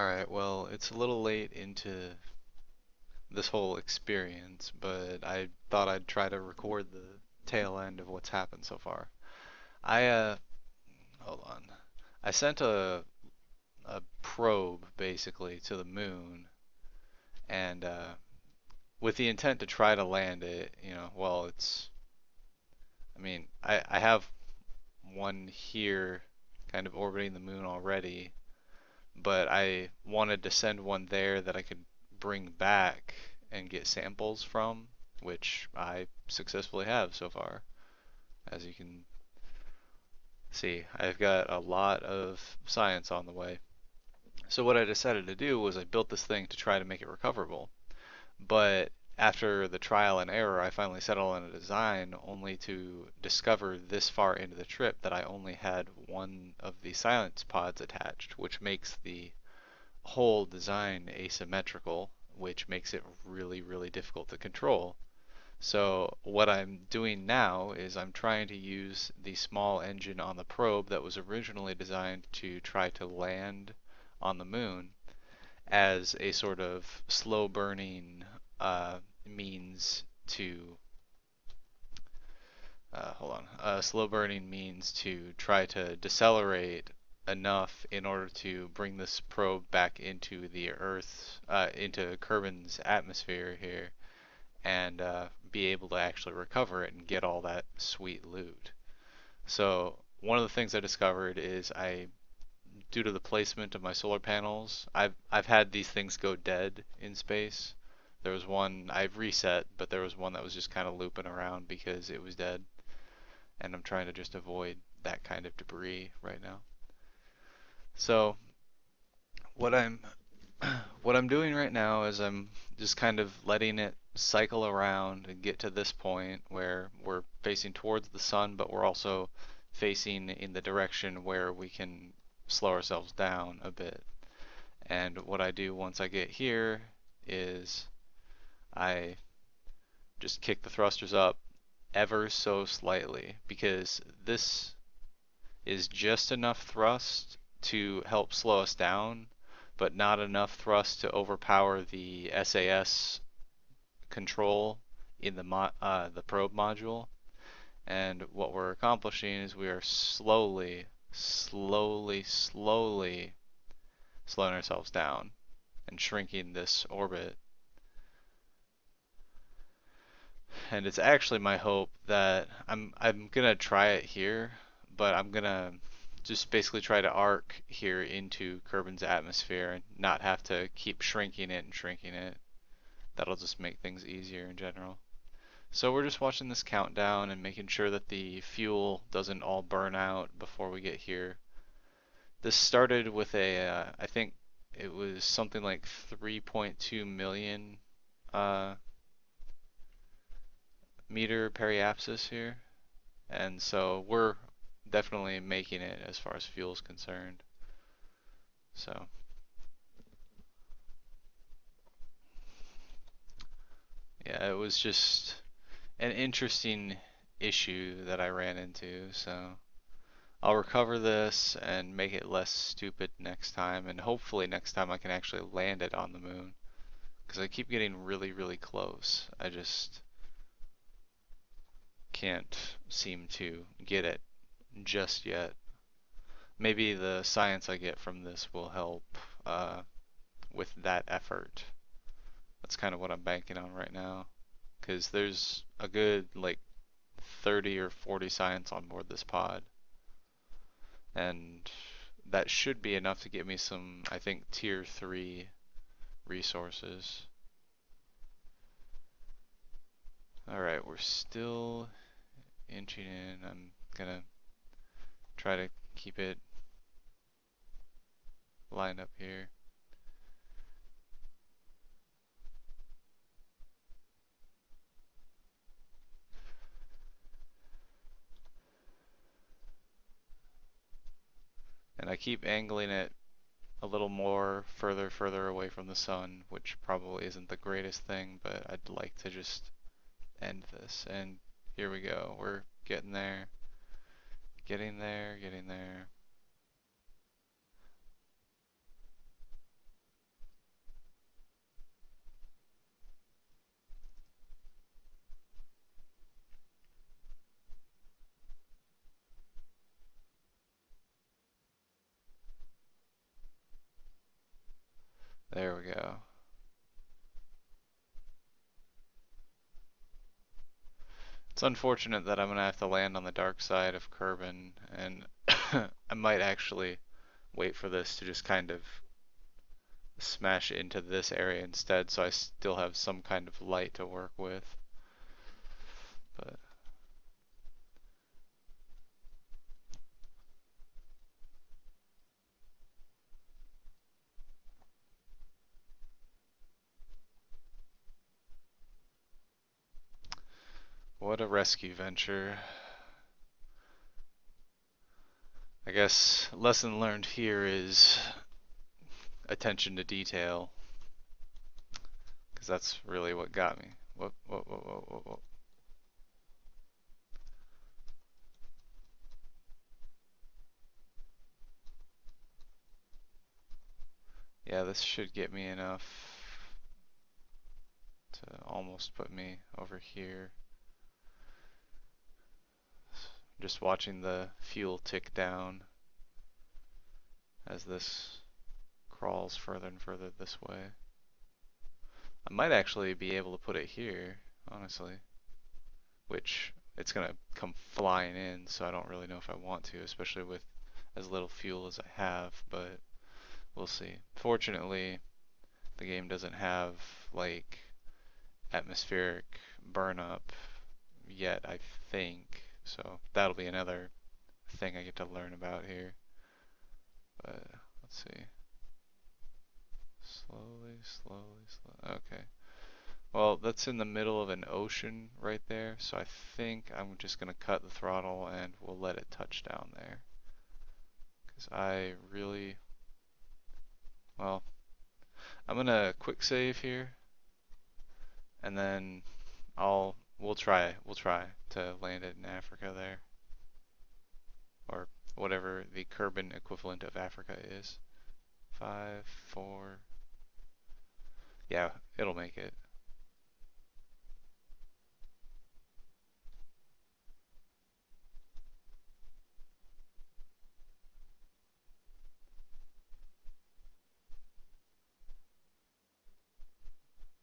Alright, well, it's a little late into this whole experience, but I thought I'd try to record the tail end of what's happened so far. I, hold on. I sent a probe, basically, to the moon, and, with the intent to try to land it, well, I have one here kind of orbiting the moon already, but I wanted to send one there that I could bring back and get samples from, which I successfully have so far. As you can see, I've got a lot of science on the way. So what I decided to do was I built this thing to try to make it recoverable. But after the trial and error, I finally settled on a design only to discover this far into the trip that I only had one of the silence pods attached, which makes the whole design asymmetrical, which makes it really, really difficult to control. So what I'm doing now is I'm trying to use the small engine on the probe that was originally designed to try to land on the moon as a sort of slow burning means to slow burning means to try to decelerate enough in order to bring this probe back into the Earth, into Kerban's atmosphere here, and be able to actually recover it and get all that sweet loot. So one of the things I discovered is due to the placement of my solar panels, I've had these things go dead in space. There was one I've reset, but there was one that was just kind of looping around because it was dead, and I'm trying to just avoid that kind of debris right now. So what I'm what I'm doing right now is I'm just kind of letting it cycle around and get to this point where we're facing towards the sun, but we're also facing in the direction where we can slow ourselves down a bit. And what I do once I get here is I just kick the thrusters up ever so slightly because this is just enough thrust to help slow us down, but not enough thrust to overpower the SAS control in the probe module. And what we're accomplishing is we are slowly, slowly, slowly slowing ourselves down and shrinking this orbit. And it's actually my hope that I'm gonna try it here, but I'm gonna just basically try to arc here into Kerban's atmosphere and not have to keep shrinking it and shrinking it. That'll just make things easier in general. So we're just watching this countdown and making sure that the fuel doesn't all burn out before we get here. This started with I think it was something like 3.2 million meter periapsis here. And so we're definitely making it as far as fuel is concerned. So yeah, it was just an interesting issue that I ran into. So I'll recover this and make it less stupid next time, and hopefully next time I can actually land it on the moon. Because I keep getting really, really close. I just can't seem to get it just yet. Maybe the science I get from this will help with that effort. That's kind of what I'm banking on right now. Because there's a good like 30 or 40 science on board this pod. And that should be enough to get me some, I think, tier 3 resources. Alright, we're still inching in. I'm gonna try to keep it lined up here. And I keep angling it a little more further away from the sun, which probably isn't the greatest thing, but I'd like to just end this. And here we go. We're getting there. Getting there, getting there. There we go. It's unfortunate that I'm gonna have to land on the dark side of Kerban, and I might actually wait for this to just kind of smash into this area instead, so I still have some kind of light to work with. But what a rescue venture. I guess lesson learned here is attention to detail, because that's really what got me. Whoop. Yeah, this should get me enough to almost put me over here. Just watching the fuel tick down as this crawls further and further this way. I might actually be able to put it here, honestly, which it's gonna come flying in, so I don't really know if I want to, especially with as little fuel as I have, but we'll see. Fortunately, the game doesn't have like atmospheric burn up yet, I think, so that'll be another thing I get to learn about here. But let's see. Slowly. Okay. Well, that's in the middle of an ocean right there, so I think I'm just gonna cut the throttle and we'll let it touch down there. Because I really, well, I'm gonna quick save here, and then we'll try to land it in Africa there, or whatever the Kerban equivalent of Africa is. 5, 4, yeah, it'll make it.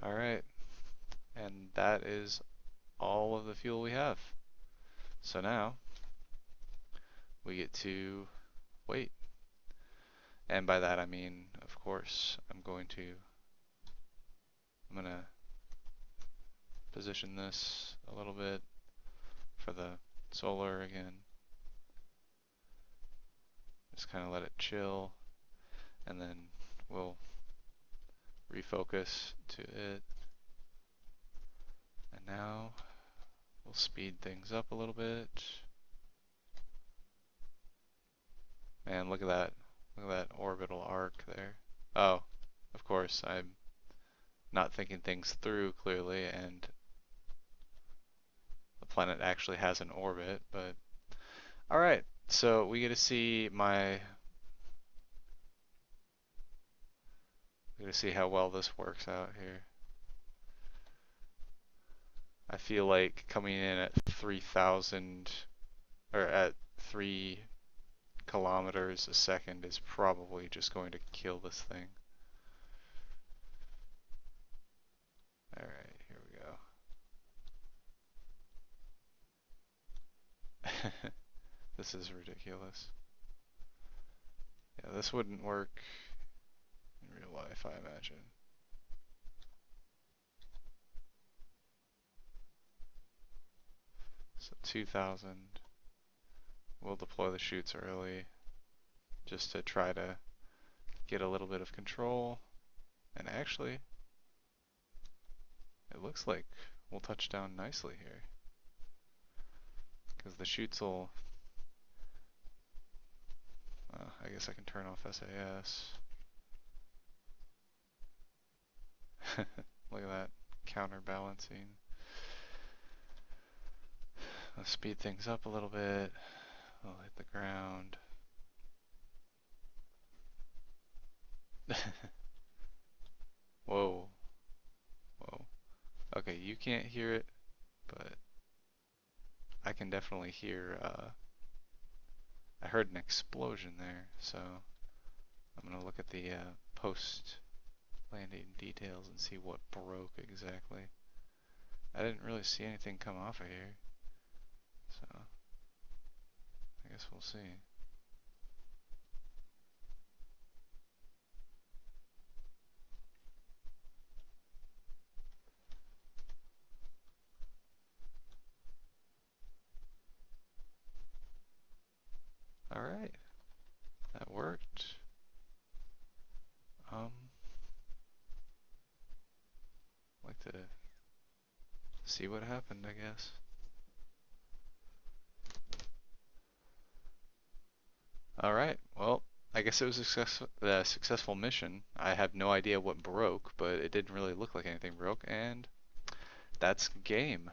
All right, and that is all of the fuel we have. So now we get to wait. And by that I mean, of course, I'm gonna position this a little bit for the solar again. Just kind of let it chill, and then we'll refocus to it. And now we'll speed things up a little bit. Man, look at that. Look at that orbital arc there. Oh, of course, I'm not thinking things through clearly, and the planet actually has an orbit, but alright, so we get to see how well this works out here. I feel like coming in at 3,000 or at 3 kilometers a second is probably just going to kill this thing. Alright, here we go. This is ridiculous. Yeah, this wouldn't work in real life, I imagine. So 2,000. We'll deploy the chutes early just to try to get a little bit of control. And actually, it looks like we'll touch down nicely here, because the chutes will, I guess I can turn off SAS. Look at that, counterbalancing. Let's speed things up a little bit. We'll hit the ground. Whoa. Whoa. Okay, you can't hear it, but I can definitely hear, I heard an explosion there, so I'm gonna look at the post landing details and see what broke exactly. I didn't really see anything come off of here, so I guess we'll see. Alright, that worked. Like to see what happened, I guess. Alright, well, I guess it was a successful mission. I have no idea what broke, but it didn't really look like anything broke, and that's game.